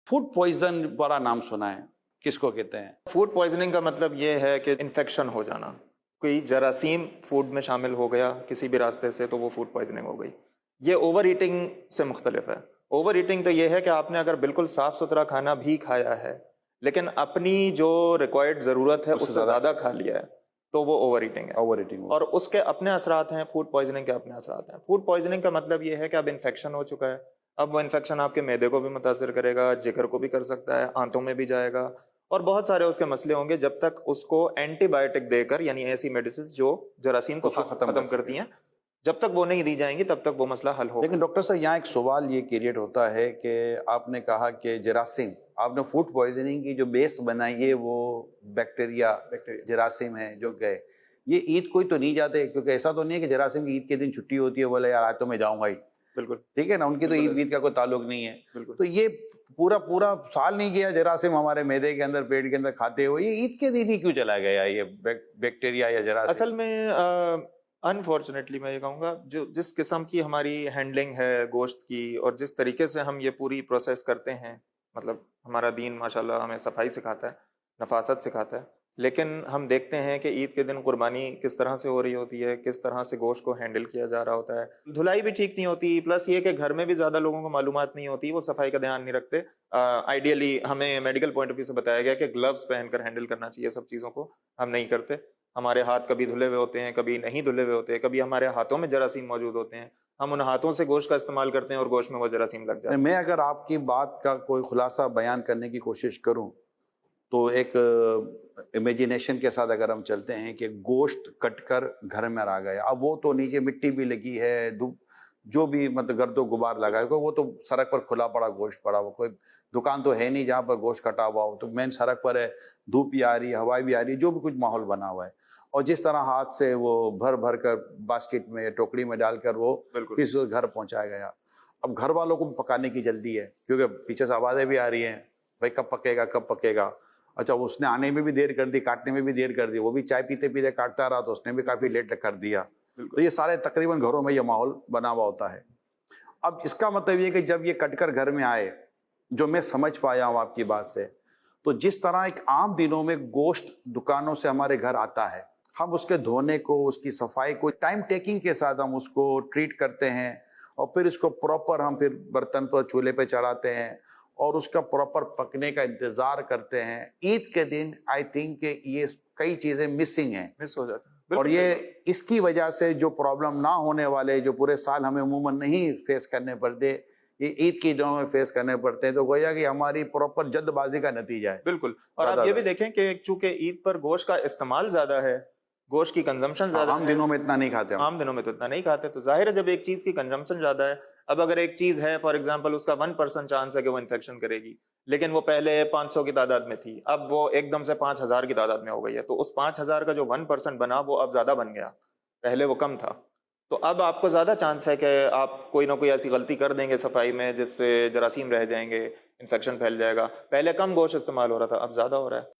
Food poison बड़ा नाम सुना है, किसको कहते हैं? फूड पॉइजनिंग का मतलब ये है कि इन्फेक्शन हो जाना, कोई जरासीम फूड में शामिल हो गया किसी भी रास्ते से, तो वो फूड पॉइजनिंग हो गई। ये ओवर ईटिंग से मुख्तलिफ है। ओवर ईटिंग तो ये है कि आपने अगर बिल्कुल साफ़ सुथरा खाना भी खाया है लेकिन अपनी जो रिक्वायर्ड ज़रूरत है उससे ज़्यादा खा लिया है, तो वो ओवर ईटिंग है। Over eating. और उसके अपने असरात हैं, फूड पॉइजनिंग के अपने असरात हैं। फूड पॉइजनिंग का मतलब ये है कि अब इन्फेक्शन हो चुका है। अब वो इन्फेक्शन आपके मैदे को भी मुतासर करेगा, जिगर को भी कर सकता है, आंतों में भी जाएगा और बहुत सारे उसके मसले होंगे जब तक उसको एंटीबायोटिक देकर, यानी ऐसी मेडिसिन जो जरासीम को उसको खत्म करती हैं, जब तक वो नहीं दी जाएंगी तब तक वो मसला हल होगा। लेकिन डॉक्टर साहब, यहाँ एक सवाल ये क्रिएट होता है कि आपने कहा कि जरासीम, आपने फूड पॉइजनिंग की जो बेस बनाई है वो बैक्टीरिया जरासीम है जो गए। ये ईद कोई तो नहीं जाते, क्योंकि ऐसा तो नहीं है कि जरासीम की ईद के दिन छुट्टी होती है, बोले यार आज तो मैं जाऊंगा ही। बिल्कुल ठीक है ना, उनकी तो ईद का कोई ताल्लुक नहीं है। बिल्कुल। तो ये पूरा पूरा साल नहीं गया जरासीम हमारे मैदे के अंदर, पेट के अंदर खाते हुए, ये ईद के दिन ही क्यों चला गया ये बैक्टीरिया या जरासीम? असल में अनफॉर्चुनेटली मैं ये कहूँगा, जो जिस किस्म की हमारी हैंडलिंग है गोश्त की और जिस तरीके से हम ये पूरी प्रोसेस करते हैं, मतलब हमारा दीन माशाल्लाह हमें सफाई सिखाता है, नफासत सिखाता है, लेकिन हम देखते हैं कि ईद के दिन कुर्बानी किस तरह से हो रही होती है, किस तरह से गोश्त को हैंडल किया जा रहा होता है। धुलाई भी ठीक नहीं होती, प्लस ये कि घर में भी ज़्यादा लोगों को मालूमात नहीं होती, वो सफाई का ध्यान नहीं रखते। आइडियली हमें मेडिकल पॉइंट ऑफ व्यू से बताया गया कि ग्लव्स पहनकर हैंडल करना चाहिए सब चीज़ों को, हम नहीं करते। हमारे हाथ कभी धुले हुए होते हैं, कभी नहीं धुले हुए होते हैं, कभी हमारे हाथों में जरासीम मौजूद होते हैं, हम उन हाथों से गोश्त का इस्तेमाल करते हैं और गोश्त में वो जरासीम लग जाते हैं। मैं अगर आपकी बात का कोई खुलासा बयान करने की कोशिश करूं तो एक इमेजिनेशन के साथ अगर हम चलते हैं कि गोश्त कटकर घर में आ गया, अब वो तो नीचे मिट्टी भी लगी है, जो भी मतलब गर्दो गुबार लगा है, वो तो सड़क पर खुला पड़ा गोश्त पड़ा हुआ, कोई दुकान तो है नहीं जहाँ पर गोश्त कटा हुआ हो, तो मेन सड़क पर है, धूप भी आ रही है, हवाई भी आ रही है, जो भी कुछ माहौल बना हुआ है, और जिस तरह हाथ से वो भर भर कर बास्केट में या टोकरी में डालकर वो किस घर पहुंचाया गया। अब घर वालों को पकाने की जल्दी है क्योंकि पीछे से आवाज़ें भी आ रही हैं, भाई कब पकेगा कब पकेगा। अच्छा, उसने आने में भी देर कर दी, काटने में भी देर कर दी, वो भी चाय पीते पीते काटता रहा तो उसने भी काफ़ी लेट कर दिया। तो ये सारे तकरीबन घरों में ये माहौल बना हुआ होता है। अब इसका मतलब ये कि जब ये कटकर घर में आए, जो मैं समझ पाया हूँ आपकी बात से, तो जिस तरह एक आम दिनों में गोश्त दुकानों से हमारे घर आता है, हम उसके धोने को, उसकी सफाई को टाइम टेकिंग के साथ हम उसको ट्रीट करते हैं और फिर इसको प्रॉपर हम फिर बर्तन पर चूल्हे पे चढ़ाते हैं और उसका प्रॉपर पकने का इंतजार करते हैं। ईद के दिन आई थिंक ये कई चीजें मिस हो जाती हैं और ये इसकी वजह से जो प्रॉब्लम ना होने वाले, जो पूरे साल हमें अमूमन नहीं फेस करने पड़ते, ये ईद के दिनों में फेस करने पड़ते हैं। तो गोया कि हमारी प्रॉपर जल्दबाजी का नतीजा है। बिल्कुल। और आप ये भी देखें कि चूंकि ईद पर गोश्त का इस्तेमाल ज्यादा है, गोश्त की कंजम्पशन ज्यादा है, आम दिनों में इतना नहीं खाते, आम दिनों में तो इतना नहीं खाते, तो जाहिर है जब एक चीज की कंजम्पशन ज्यादा है, अब अगर एक चीज है फॉर एग्जांपल उसका 1% चांस है कि वो इन्फेक्शन करेगी, लेकिन वो पहले 500 की तादाद में थी, अब वो एकदम से 5000 की तादाद में हो गई है, तो उस 5000 का जो 1% बना वो अब ज्यादा बन गया, पहले वो कम था। तो अब आपको ज्यादा चांस है कि आप कोई ना कोई ऐसी गलती कर देंगे सफाई में जिससे जरासीम रह जाएंगे, इन्फेक्शन फैल जाएगा। पहले कम गोश्त इस्तेमाल हो रहा था, अब ज्यादा हो रहा है।